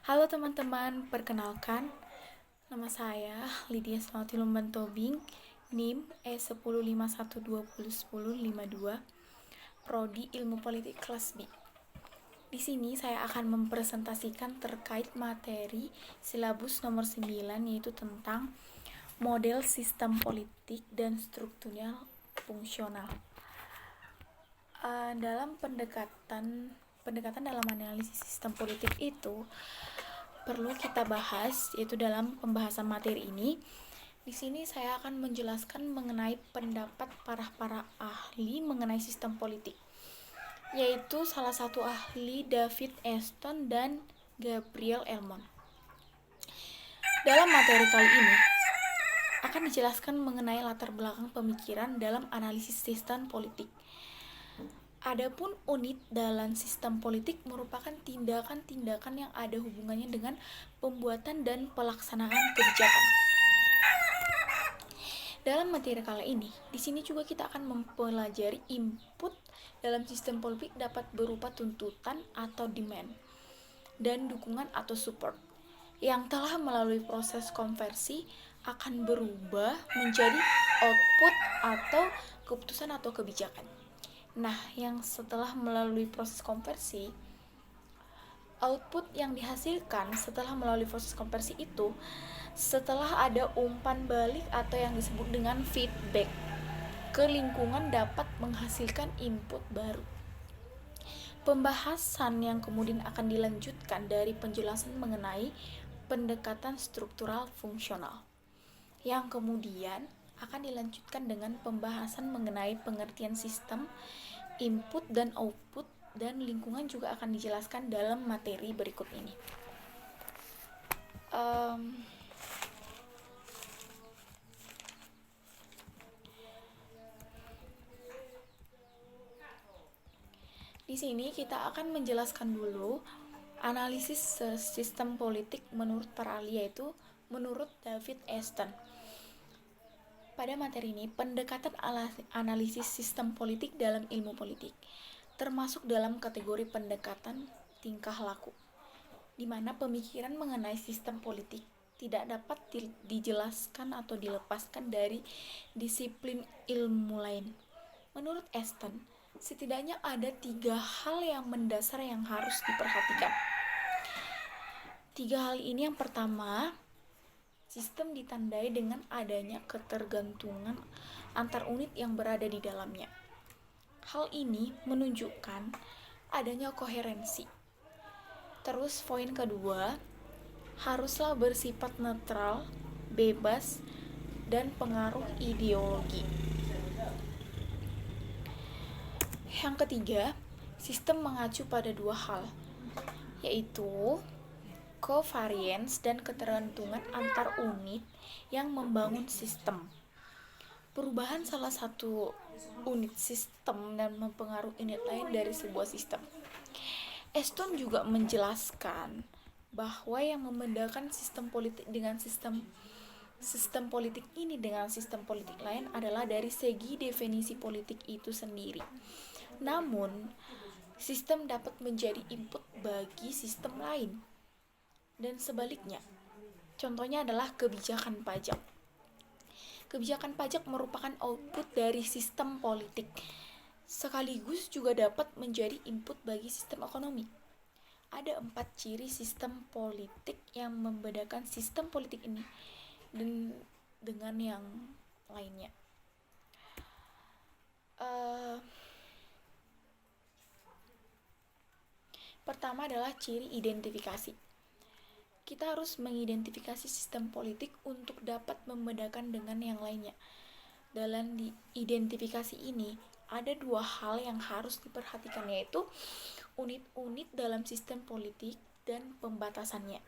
Halo teman-teman, perkenalkan nama saya Lydia Selawati Lumban Tobing, NIM E1051201052, Prodi Ilmu Politik kelas B. Di sini saya akan mempresentasikan terkait materi silabus nomor 9, yaitu tentang model sistem politik dan struktural fungsional. Dalam pendekatan dalam analisis sistem politik itu perlu kita bahas, yaitu dalam pembahasan materi ini. Di sini saya akan menjelaskan mengenai pendapat para ahli mengenai sistem politik, yaitu salah satu ahli David Eston dan Gabriel Elmont. Dalam materi kali ini akan dijelaskan mengenai latar belakang pemikiran dalam analisis sistem politik. Adapun unit dalam sistem politik merupakan tindakan-tindakan yang ada hubungannya dengan pembuatan dan pelaksanaan kebijakan. Dalam materi kali ini, di sini juga kita akan mempelajari input dalam sistem politik dapat berupa tuntutan atau demand dan dukungan atau support yang telah melalui proses konversi akan berubah menjadi output atau keputusan atau kebijakan. Nah, yang setelah melalui proses konversi, output yang dihasilkan setelah melalui proses konversi itu, setelah ada umpan balik atau yang disebut dengan feedback ke lingkungan, dapat menghasilkan input baru. Pembahasan yang kemudian akan dilanjutkan dari penjelasan mengenai pendekatan struktural fungsional, yang kemudian akan dilanjutkan dengan pembahasan mengenai pengertian sistem, input dan output, dan lingkungan juga akan dijelaskan dalam materi berikut ini. Di sini kita akan menjelaskan dulu analisis sistem politik menurut para ahli, yaitu menurut David Eston. Pada materi ini, pendekatan analisis sistem politik dalam ilmu politik termasuk dalam kategori pendekatan tingkah laku, di mana pemikiran mengenai sistem politik tidak dapat dijelaskan atau dilepaskan dari disiplin ilmu lain. Menurut Eston, setidaknya ada 3 hal yang mendasar yang harus diperhatikan. 3 hal ini, yang pertama, sistem ditandai dengan adanya ketergantungan antar unit yang berada di dalamnya. Hal ini menunjukkan adanya koherensi. Terus poin kedua, haruslah bersifat netral, bebas, dan pengaruh ideologi. Yang ketiga, sistem mengacu pada 2 hal, yaitu covariance dan ketergantungan antar unit yang membangun sistem. Perubahan salah satu unit sistem dan mempengaruhi unit lain dari sebuah sistem. Eston juga menjelaskan bahwa yang membedakan sistem politik dengan sistem politik ini dengan sistem politik lain adalah dari segi definisi politik itu sendiri. Namun, sistem dapat menjadi input bagi sistem lain, dan sebaliknya. Contohnya adalah kebijakan pajak. Kebijakan pajak merupakan output dari sistem politik, sekaligus juga dapat menjadi input bagi sistem ekonomi. Ada 4 ciri sistem politik yang membedakan sistem politik ini dengan yang lainnya. Pertama adalah ciri identifikasi. Kita harus mengidentifikasi sistem politik untuk dapat membedakan dengan yang lainnya. Dalam identifikasi ini, ada 2 hal yang harus diperhatikan, yaitu unit-unit dalam sistem politik dan pembatasannya.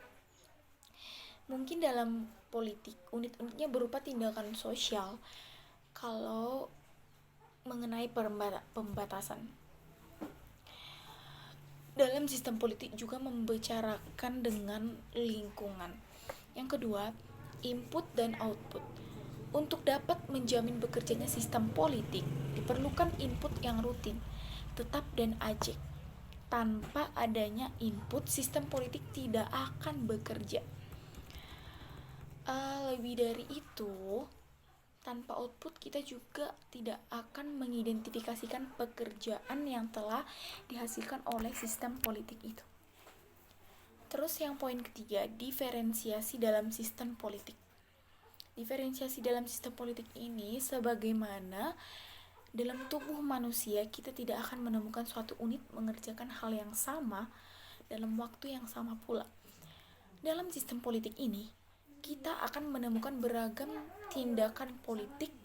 Mungkin dalam politik, unit-unitnya berupa tindakan sosial kalau mengenai pembatasan. Dalam sistem politik juga membicarakan dengan lingkungan. Yang kedua, input dan output. Untuk dapat menjamin bekerjanya sistem politik, diperlukan input yang rutin, tetap dan ajak. Tanpa adanya input, sistem politik tidak akan bekerja. Lebih dari itu, tanpa output kita juga tidak akan mengidentifikasikan pekerjaan yang telah dihasilkan oleh sistem politik itu. Terus yang poin ketiga, diferensiasi dalam sistem politik. Diferensiasi dalam sistem politik ini sebagaimana dalam tubuh manusia kita tidak akan menemukan suatu unit mengerjakan hal yang sama dalam waktu yang sama pula. Dalam sistem politik ini, kita akan menemukan beragam tindakan politik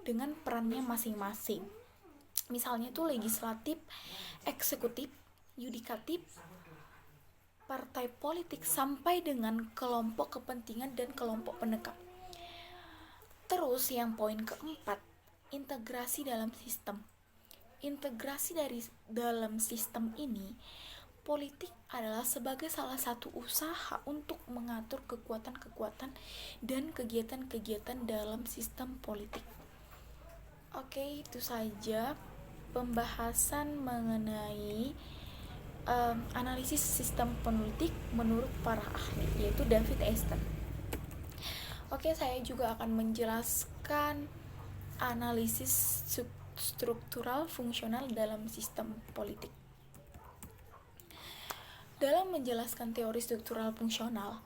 dengan perannya masing-masing. Misalnya itu legislatif, eksekutif, yudikatif, partai politik, sampai dengan kelompok kepentingan dan kelompok penekan. Terus yang poin keempat, integrasi dalam sistem. Integrasi dalam sistem ini, politik adalah sebagai salah satu usaha untuk mengatur kekuatan-kekuatan dan kegiatan-kegiatan dalam sistem politik. Oke, itu saja pembahasan mengenai analisis sistem politik menurut para ahli, yaitu David Easton. Oke, saya juga akan menjelaskan analisis struktural fungsional dalam sistem politik. Dalam menjelaskan teori struktural fungsional,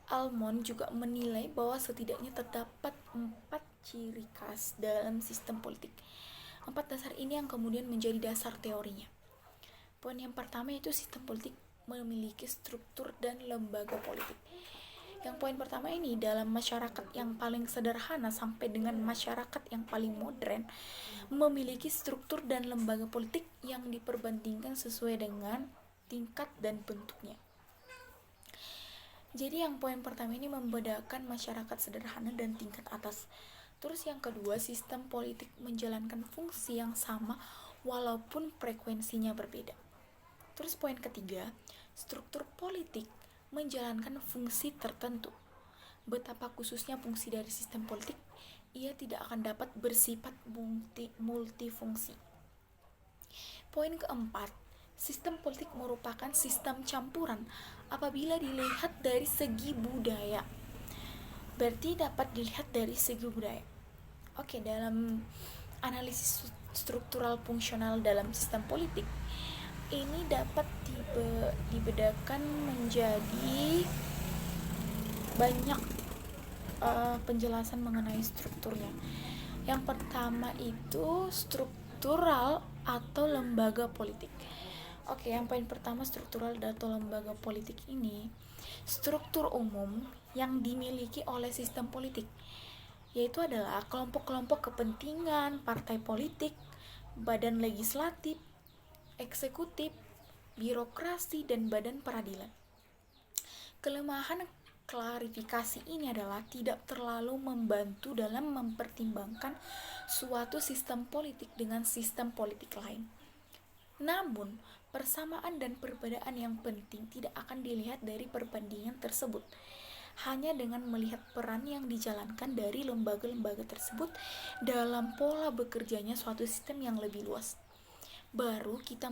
Almond juga menilai bahwa setidaknya terdapat 4 ciri khas dalam sistem politik. 4 dasar ini yang kemudian menjadi dasar teorinya. Poin yang pertama yaitu sistem politik memiliki struktur dan lembaga politik. Yang poin pertama ini, dalam masyarakat yang paling sederhana sampai dengan masyarakat yang paling modern, memiliki struktur dan lembaga politik yang diperbandingkan sesuai dengan tingkat dan bentuknya. Jadi yang poin pertama ini membedakan masyarakat sederhana dan tingkat atas. Terus yang kedua, sistem politik menjalankan fungsi yang sama walaupun frekuensinya berbeda. Terus poin ketiga, struktur politik menjalankan fungsi tertentu. Betapa khususnya fungsi dari sistem politik, ia tidak akan dapat bersifat multifungsi. Poin keempat, sistem politik merupakan sistem campuran apabila dilihat dari segi budaya. Berarti dapat dilihat dari segi budaya. Oke, dalam analisis struktural fungsional dalam sistem politik, ini dapat dibedakan menjadi banyak penjelasan mengenai strukturnya. Yang pertama itu struktural atau lembaga politik. Oke, yang poin pertama, struktural atau lembaga politik ini struktur umum yang dimiliki oleh sistem politik, yaitu adalah kelompok-kelompok kepentingan, partai politik, badan legislatif, eksekutif, birokrasi, dan badan peradilan. Kelemahan klarifikasi ini adalah tidak terlalu membantu dalam mempertimbangkan suatu sistem politik dengan sistem politik lain. Namun, persamaan dan perbedaan yang penting tidak akan dilihat dari perbandingan tersebut. Hanya dengan melihat peran yang dijalankan dari lembaga-lembaga tersebut dalam pola bekerjanya suatu sistem yang lebih luas, baru kita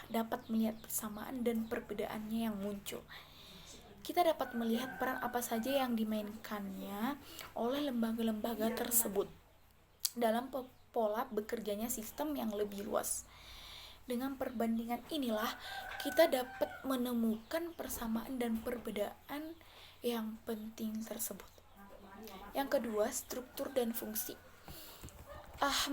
dapat melihat persamaan dan perbedaannya yang muncul. Kita dapat melihat peran apa saja yang dimainkannya oleh lembaga-lembaga tersebut dalam pola bekerjanya sistem yang lebih luas. Dengan perbandingan inilah kita dapat menemukan persamaan dan perbedaan yang penting tersebut. Yang kedua, struktur dan fungsi.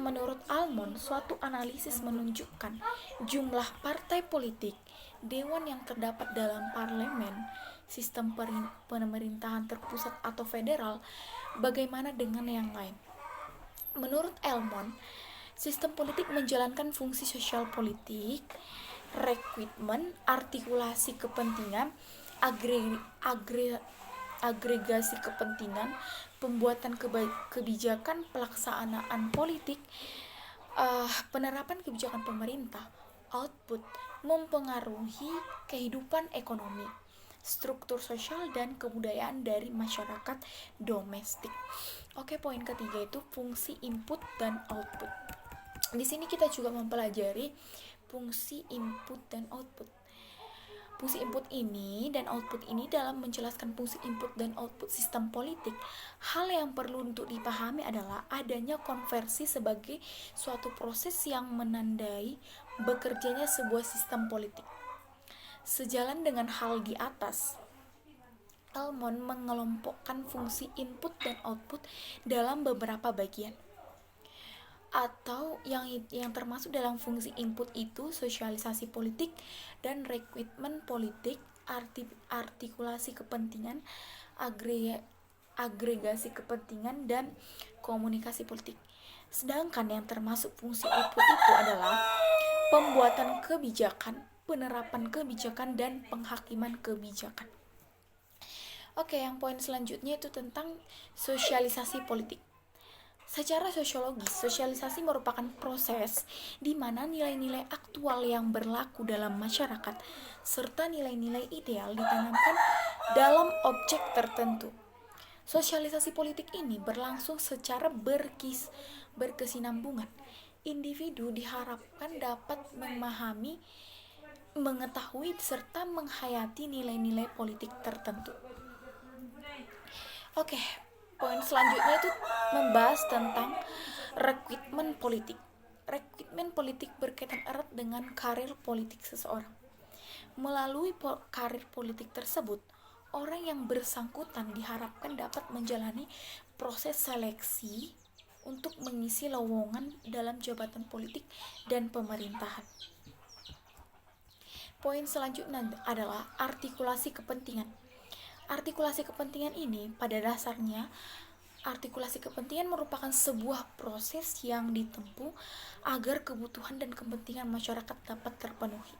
Menurut Almond, suatu analisis menunjukkan jumlah partai politik, dewan yang terdapat dalam parlemen, sistem pemerintahan terpusat atau federal, bagaimana dengan yang lain. Menurut Almond, sistem politik menjalankan fungsi sosial politik, rekrutmen, artikulasi kepentingan, agregasi kepentingan, pembuatan kebijakan, pelaksanaan politik, penerapan kebijakan pemerintah, output, mempengaruhi kehidupan ekonomi, struktur sosial dan kebudayaan dari masyarakat domestik. Oke, poin ketiga itu fungsi input dan output. Di sini kita juga mempelajari fungsi input dan output. Fungsi input ini dan output ini dalam menjelaskan fungsi input dan output sistem politik, hal yang perlu untuk dipahami adalah adanya konversi sebagai suatu proses yang menandai bekerjanya sebuah sistem politik. Sejalan dengan hal di atas, Elmon mengelompokkan fungsi input dan output dalam beberapa bagian. Atau yang termasuk dalam fungsi input itu sosialisasi politik dan rekrutmen politik, artikulasi kepentingan, agregasi kepentingan, dan komunikasi politik. Sedangkan yang termasuk fungsi output itu adalah pembuatan kebijakan, penerapan kebijakan, dan penghakiman kebijakan. Oke, yang poin selanjutnya itu tentang sosialisasi politik. Secara sosiologis, sosialisasi merupakan proses di mana nilai-nilai aktual yang berlaku dalam masyarakat serta nilai-nilai ideal ditanamkan dalam objek tertentu. Sosialisasi politik ini berlangsung secara berkesinambungan. Individu diharapkan dapat memahami, mengetahui, serta menghayati nilai-nilai politik tertentu. Oke, poin selanjutnya itu membahas tentang rekrutmen politik. Rekrutmen politik berkaitan erat dengan karir politik seseorang. Melalui karir politik tersebut, orang yang bersangkutan diharapkan dapat menjalani proses seleksi untuk mengisi lowongan dalam jabatan politik dan pemerintahan. Poin selanjutnya adalah artikulasi kepentingan. Artikulasi kepentingan ini pada dasarnya artikulasi kepentingan merupakan sebuah proses yang ditempuh agar kebutuhan dan kepentingan masyarakat dapat terpenuhi.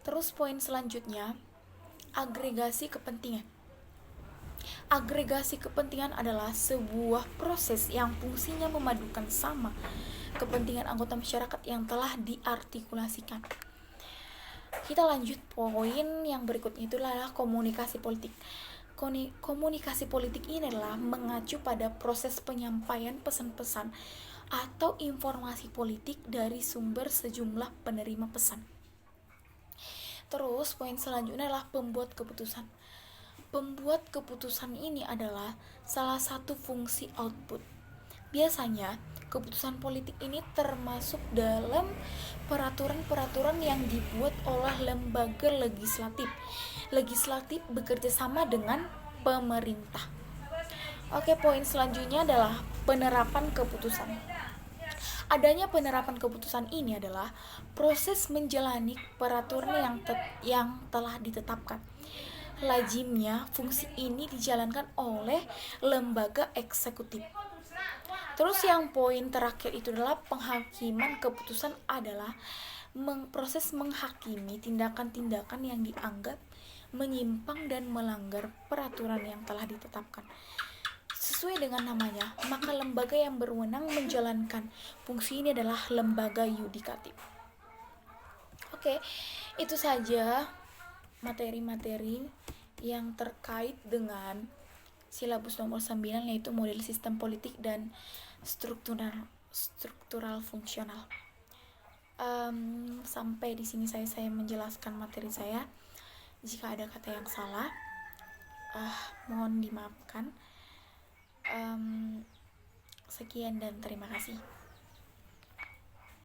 Terus poin selanjutnya, agregasi kepentingan. Agregasi kepentingan adalah sebuah proses yang fungsinya memadukan sama kepentingan anggota masyarakat yang telah diartikulasikan. Kita lanjut poin yang berikutnya, itu adalah komunikasi politik. Komunikasi politik ini adalah mengacu pada proses penyampaian pesan-pesan atau informasi politik dari sumber sejumlah penerima pesan. Terus poin selanjutnya adalah pembuat keputusan. Pembuat keputusan ini adalah salah satu fungsi output. Biasanya keputusan politik ini termasuk dalam peraturan-peraturan yang dibuat oleh lembaga legislatif. Legislatif bekerja sama dengan pemerintah. Oke, poin selanjutnya adalah penerapan keputusan. Adanya penerapan keputusan ini adalah proses menjalani peraturan yang telah ditetapkan. Lazimnya fungsi ini dijalankan oleh lembaga eksekutif. Terus yang poin terakhir itu adalah penghakiman keputusan adalah proses menghakimi tindakan-tindakan yang dianggap menyimpang dan melanggar peraturan yang telah ditetapkan. Sesuai dengan namanya, maka lembaga yang berwenang menjalankan fungsi ini adalah lembaga yudikatif. Oke, itu saja materi-materi yang terkait dengan silabus nomor 9, yaitu model sistem politik dan struktural fungsional. Sampai di sini saya menjelaskan materi saya. Jika ada kata yang salah, mohon dimaafkan. Sekian dan terima kasih.